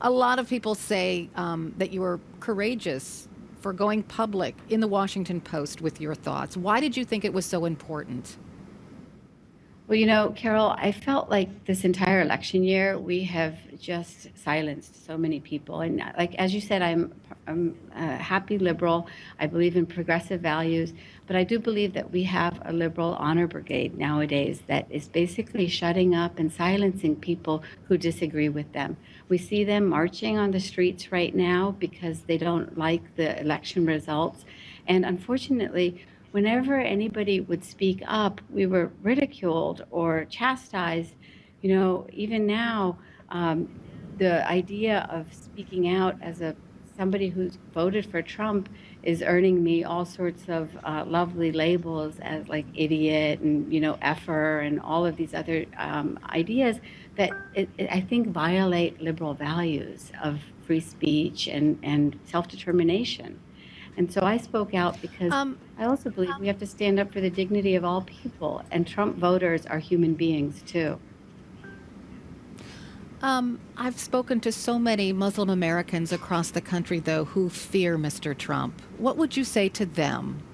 A lot of people say that you were courageous for going public in the Washington Post with your thoughts. Why did you think it was so important? Well, Carol, I felt like this entire election year we have just silenced so many people. And like as you said, I'm a happy liberal. I believe in progressive values, but I do believe that we have a liberal honor brigade nowadays that is basically shutting up and silencing people who disagree with them. We see them marching on the streets right now because they don't like the election results. And unfortunately, whenever anybody would speak up, we were ridiculed or chastised. Even now, the idea of speaking out as somebody who's voted for Trump is earning me all sorts of lovely labels as like idiot and effer and all of these other ideas that I think violate liberal values of free speech and self-determination. And so I spoke out because Um, I also believe we have to stand up for the dignity of all people, and Trump voters are human beings too. I've spoken to so many Muslim Americans across the country, though, who fear Mr. Trump. What would you say to them?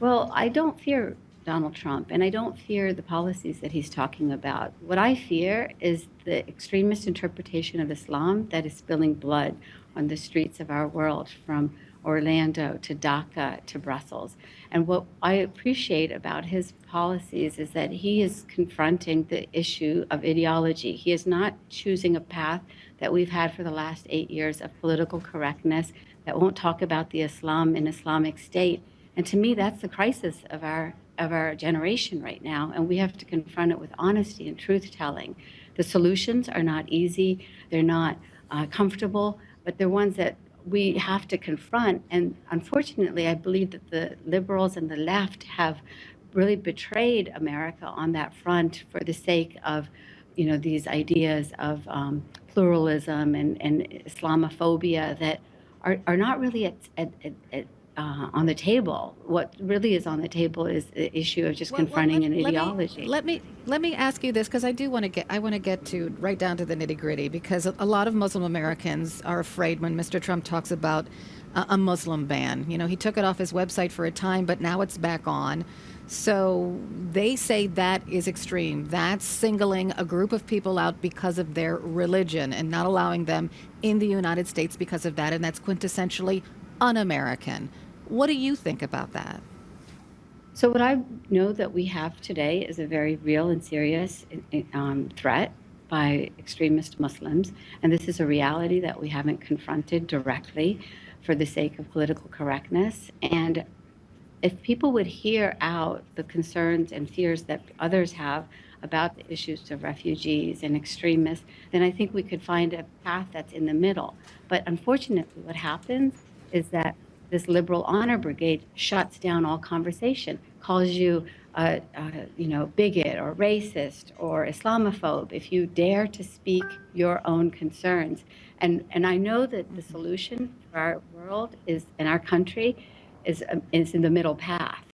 Well, I don't fear Donald Trump, and I don't fear the policies that he's talking about. What I fear is the extremist interpretation of Islam that is spilling blood on the streets of our world, from Orlando to Dhaka to Brussels. And what I appreciate about his policies is that he is confronting the issue of ideology. He is not choosing a path that we've had for the last 8 years of political correctness that won't talk about the Islam and Islamic State. And to me, that's the crisis of our generation right now, and we have to confront it with honesty and truth telling. The solutions are not easy; they're not comfortable, but they're ones that we have to confront. And unfortunately, I believe that the liberals and the left have really betrayed America on that front for the sake of, these ideas of pluralism and Islamophobia that are not really on the table. What really is on the table is the issue of just Well, confronting an let me ideology. let me ask you this, because I want to get to right down to the nitty gritty, because a lot of Muslim Americans are afraid when Mr. Trump talks about a Muslim ban. You know, he took it off his website for a time, but now it's back on. So they say that is extreme. That's singling a group of people out because of their religion and not allowing them in the United States because of that, and that's quintessentially un-American. What do you think about that? So what I know that we have today is a very real and serious threat by extremist Muslims, and this is a reality that we haven't confronted directly for the sake of political correctness. And if people would hear out the concerns and fears that others have about the issues of refugees and extremists, then I think we could find a path that's in the middle. But unfortunately, what happens is that this liberal honor brigade shuts down all conversation, calls you bigot or racist or Islamophobe if you dare to speak your own concerns. And I know that the solution for our world is in our country is in the middle path.